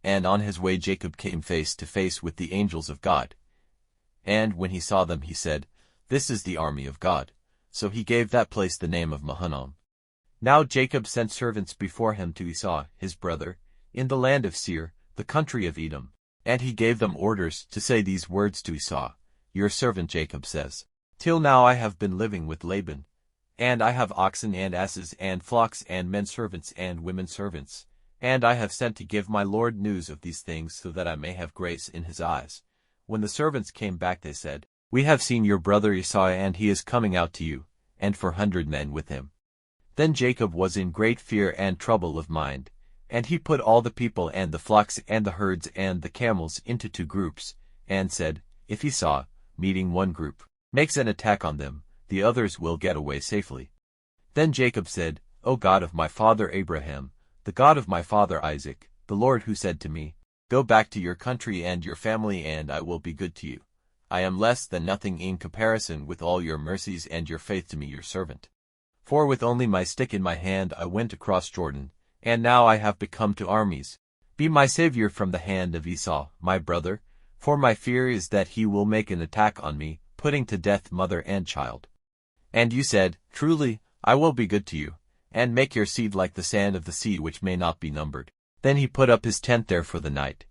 And on his way Jacob came face to face with the angels of God. And when he saw them he said, "This is the army of God." So he gave that place the name of Mahanaim. Now Jacob sent servants before him to Esau, his brother, in the land of Seir, the country of Edom. And he gave them orders to say these words to Esau, "Your servant Jacob says, Till now I have been living with Laban, and I have oxen and asses and flocks and men servants and women servants, and I have sent to give my lord news of these things so that I may have grace in his eyes." When the servants came back they said, "We have seen your brother Esau, and he is coming out to you, and 400 men with him." Then Jacob was in great fear and trouble of mind, and he put all the people and the flocks and the herds and the camels into 2 groups, and said, "If Esau, meeting one group, makes an attack on them, the others will get away safely." Then Jacob said, "O God of my father Abraham, the God of my father Isaac, the Lord who said to me, Go back to your country and your family, and I will be good to you. I am less than nothing in comparison with all your mercies and your faith to me your servant. For with only my stick in my hand I went across Jordan, and now I have become to armies. Be my savior from the hand of Esau, my brother, for my fear is that he will make an attack on me, putting to death mother and child." And you said, "Truly, I will be good to you, and make your seed like the sand of the sea which may not be numbered." Then he put up his tent there for the night.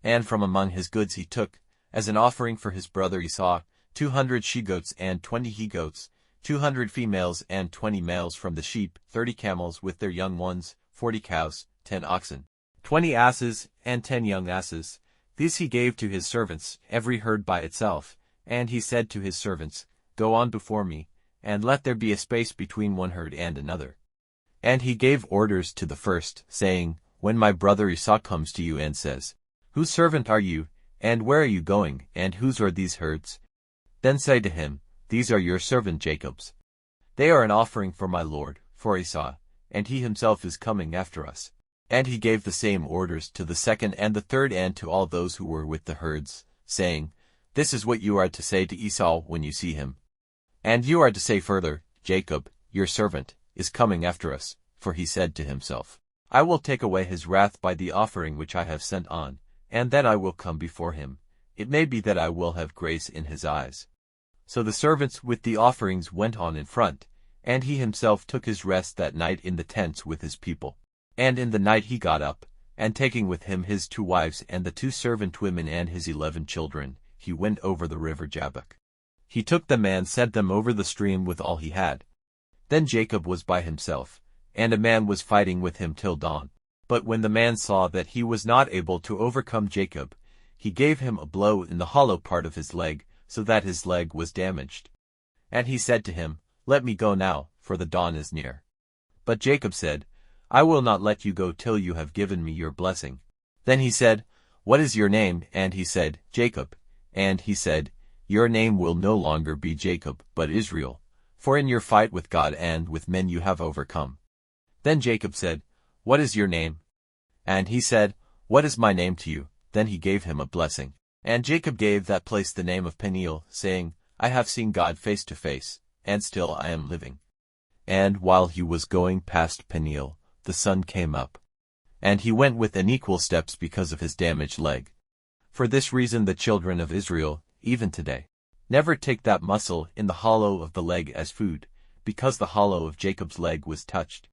And from among his goods he took, as an offering for his brother Esau, 200 she-goats and 20 he-goats, 200 females and 20 males from the sheep, 30 camels with their young ones, 40 cows, 10 oxen, 20 asses, and 10 young asses. These he gave to his servants, every herd by itself. And he said to his servants, "Go on before me, and let there be a space between one herd and another." And he gave orders to the first, saying, "When my brother Esau comes to you and says, Whose servant are you, and where are you going, and whose are these herds? Then say to him, These are your servant Jacob's. They are an offering for my lord, for Esau, and he himself is coming after us." And he gave the same orders to the second and the third and to all those who were with the herds, saying, "This is what you are to say to Esau when you see him. And you are to say further, Jacob, your servant, is coming after us, for he said to himself, I will take away his wrath by the offering which I have sent on, and then I will come before him. It may be that I will have grace in his eyes." So the servants with the offerings went on in front, and he himself took his rest that night in the tents with his people. And in the night he got up, and taking with him his 2 wives and the 2 servant women and his 11 children, he went over the river Jabbok. He took them and sent them over the stream with all he had. Then Jacob was by himself, and a man was fighting with him till dawn. But when the man saw that he was not able to overcome Jacob, he gave him a blow in the hollow part of his leg, so that his leg was damaged. And he said to him, "Let me go now, for the dawn is near." But Jacob said, "I will not let you go till you have given me your blessing." Then he said, "What is your name?" And he said, "Jacob." And he said, "Your name will no longer be Jacob, but Israel, for in your fight with God and with men you have overcome." Then Jacob said, "What is your name?" And he said, "What is my name to you?" Then he gave him a blessing. And Jacob gave that place the name of Peniel, saying, "I have seen God face to face, and still I am living." And while he was going past Peniel, the sun came up. And he went with unequal steps because of his damaged leg. For this reason the children of Israel, even today, never take that muscle in the hollow of the leg as food, because the hollow of Jacob's leg was touched.